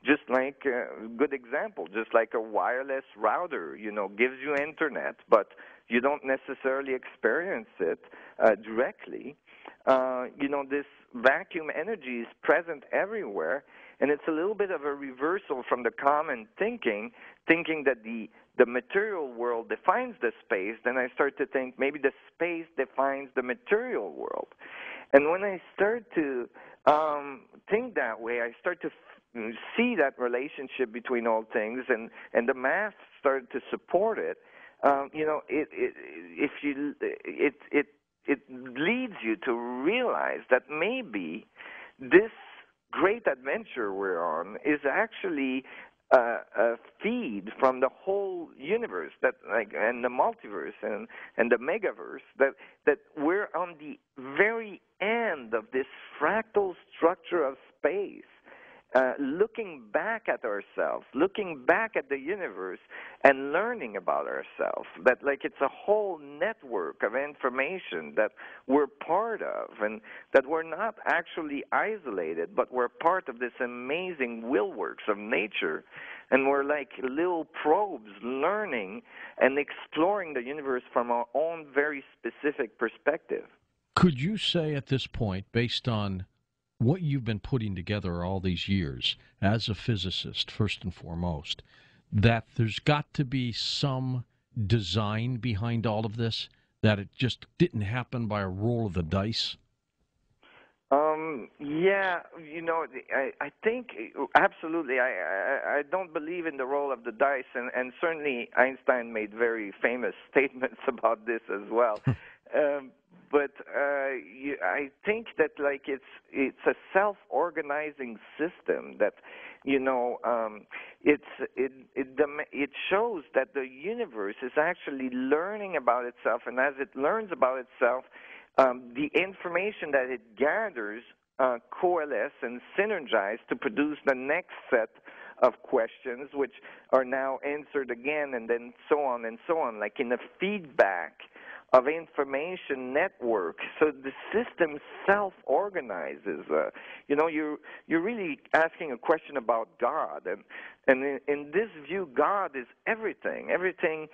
just like a good example, just like a wireless router, gives you internet, but you don't necessarily experience it directly. This vacuum energy is present everywhere, and it's a little bit of a reversal from the common thinking that the material world defines the space. Then I start to think maybe the space defines the material world. And when I start to think that way, I start to see that relationship between all things, and the math started to support it. It leads you to realize that maybe this great adventure we're on is actually a feed from the whole universe, and the multiverse and the megaverse, that we're on the very end of this fractal structure of space, looking back at ourselves, looking back at the universe, and learning about ourselves. That it's a whole network of information that we're part of, and that we're not actually isolated, but we're part of this amazing willworks of nature, and we're like little probes learning and exploring the universe from our own very specific perspective. Could you say at this point, based on what you've been putting together all these years as a physicist, first and foremost, that there's got to be some design behind all of this, that it just didn't happen by a roll of the dice? Yeah, I think absolutely. I don't believe in the roll of the dice, and certainly Einstein made very famous statements about this as well. But I think that it's a self-organizing system that it shows that the universe is actually learning about itself, and as it learns about itself, the information that it gathers coalesce and synergize to produce the next set of questions, which are now answered again, and then so on and so on, like in a feedback of information network. So the system self-organizes. You're really asking a question about God, and in this view, God is everything. Everything,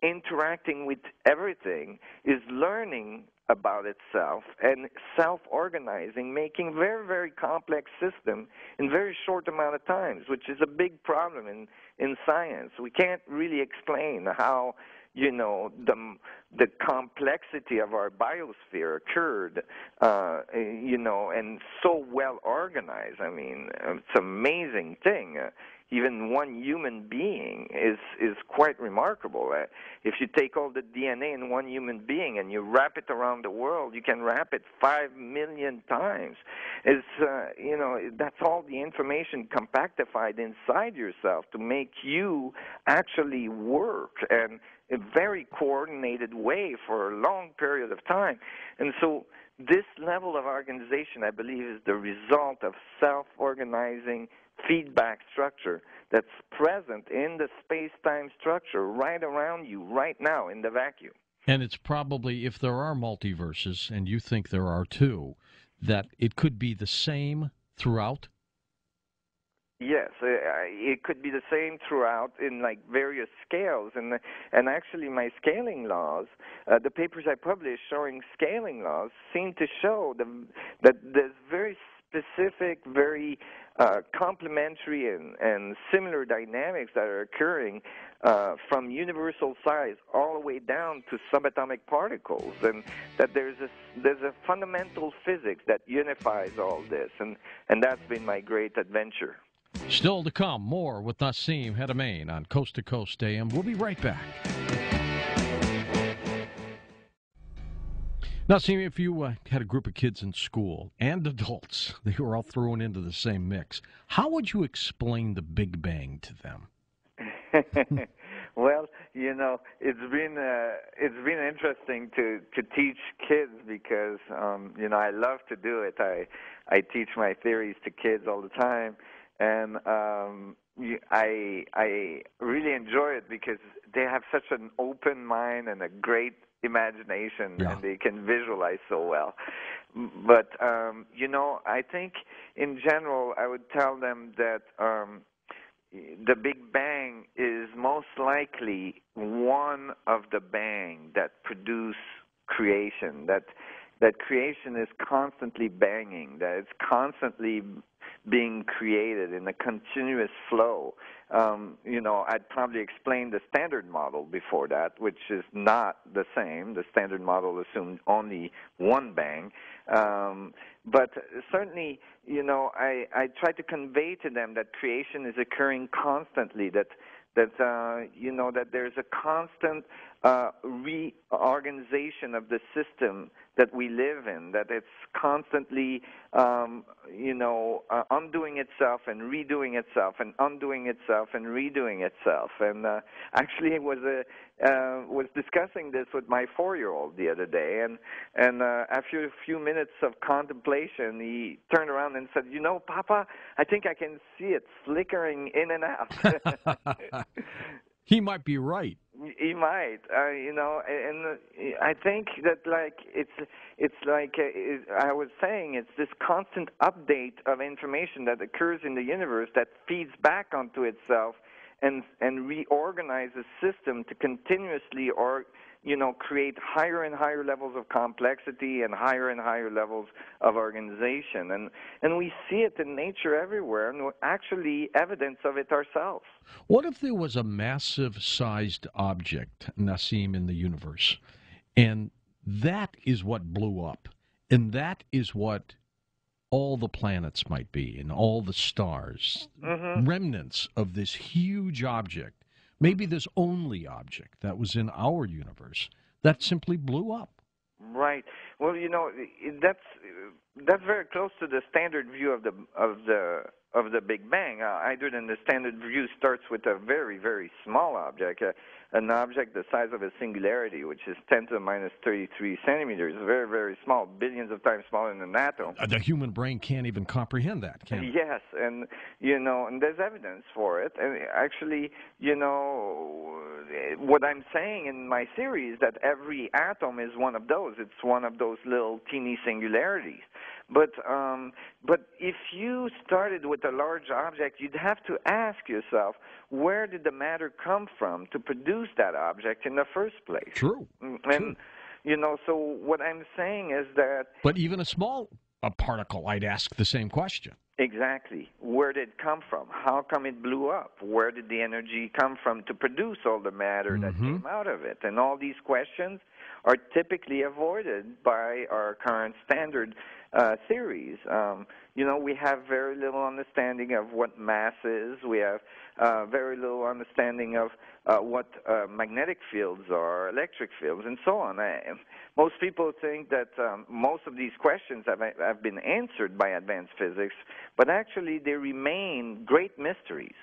interacting with everything is learning about itself and self-organizing, making very, very complex system in very short amount of times, which is a big problem in science. We can't really explain how the complexity of our biosphere occurred, and so well organized. I mean, it's an amazing thing. Even one human being is quite remarkable. If you take all the DNA in one human being and you wrap it around the world, you can wrap it 5 million times. That's all the information compactified inside yourself to make you actually work, and a very coordinated way for a long period of time. And so this level of organization, I believe, is the result of self-organizing feedback structure that's present in the space-time structure right around you right now in the vacuum. And it's probably, if there are multiverses, and you think there are too, that it could be the same throughout? Yes, it could be the same throughout in various scales, and actually my scaling laws, the papers I published showing scaling laws, seem to show that there's very specific, very complementary and similar dynamics that are occurring from universal size all the way down to subatomic particles, and that there's a fundamental physics that unifies all this, and that's been my great adventure. Still to come, more with Nassim Haramein on Coast to Coast AM. We'll be right back. Nassim, if you had a group of kids in school and adults, they were all thrown into the same mix, how would you explain the Big Bang to them? Well, it's been interesting to teach kids because I love to do it. I teach my theories to kids all the time. And I really enjoy it because they have such an open mind and a great imagination, and they can visualize so well. But I think in general, I would tell them that the Big Bang is most likely one of the bang that produce creation. That creation is constantly banging. That it's constantly being created in a continuous flow. I'd probably explained the standard model before that, which is not the same. The standard model assumed only one bang. But certainly, I try to convey to them that creation is occurring constantly, that there's a constant reorganization of the system that we live in, that it's constantly, undoing itself and redoing itself and undoing itself and redoing itself. And actually, I was discussing this with my 4-year-old the other day, and after a few minutes of contemplation, he turned around and said, Papa, I think I can see it flickering in and out. He might be right. He might, and I think that I was saying, it's this constant update of information that occurs in the universe that feeds back onto itself and reorganizes the system to continuously create higher and higher levels of complexity and higher levels of organization. And we see it in nature everywhere, and we're actually evidence of it ourselves. What if there was a massive-sized object, Nassim, in the universe, and that is what blew up, and that is what all the planets might be, and all the stars, remnants of this huge object? Maybe this only object that was in our universe that simply blew up. Right. Well, that's very close to the standard view of the Big Bang. Either than the standard view starts with a very, very small object, an object the size of a singularity, which is 10 to the minus 33 centimeters, very, very small, billions of times smaller than an atom. The human brain can't even comprehend that, can it? Yes, and and there's evidence for it. And actually, what I'm saying in my series that every atom is one of those. It's one of those little teeny singularities. But if you started with a large object, you'd have to ask yourself, where did the matter come from to produce that object in the first place? True. And so what I'm saying is that. But even a small particle, I'd ask the same question. Exactly. Where did it come from? How come it blew up? Where did the energy come from to produce all the matter that came out of it? And all these questions are typically avoided by our current standard theories. We have very little understanding of what mass is. We have very little understanding of what magnetic fields are, electric fields, and so on. Most people think that most of these questions have been answered by advanced physics, but actually they remain great mysteries.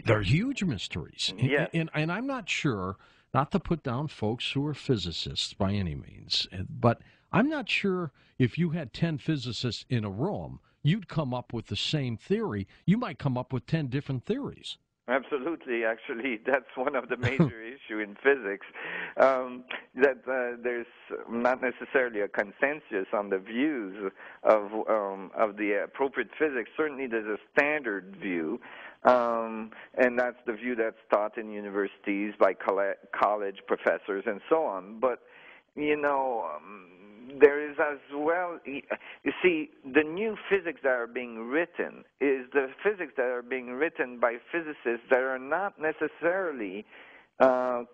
They're huge mysteries. Yes. And I'm not sure, not to put down folks who are physicists by any means, but I'm not sure if you had 10 physicists in a room, you'd come up with the same theory. You might come up with 10 different theories. Absolutely. Actually, that's one of the major issues in physics, that there's not necessarily a consensus on the views of the appropriate physics. Certainly, there's a standard view, and that's the view that's taught in universities by college professors and so on. But, there is as well, you see, the new physics that are being written is the physics that are being written by physicists that are not necessarily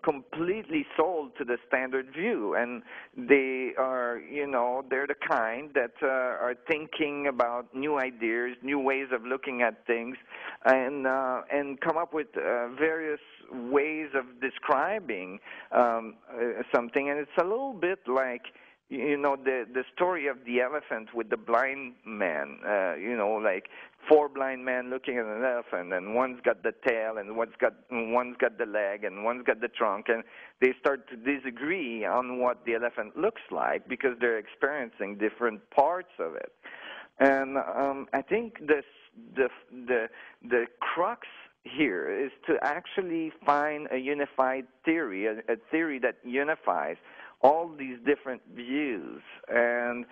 completely sold to the standard view, and they are, they're the kind that are thinking about new ideas, new ways of looking at things, and come up with various ways of describing something. And it's a little bit like, the story of the elephant with the blind man, like 4 blind men looking at an elephant, and one's got the tail, and one's got the leg, and one's got the trunk, and they start to disagree on what the elephant looks like because they're experiencing different parts of it. And I think the crux here is to actually find a unified theory, a theory that unifies all these different views. And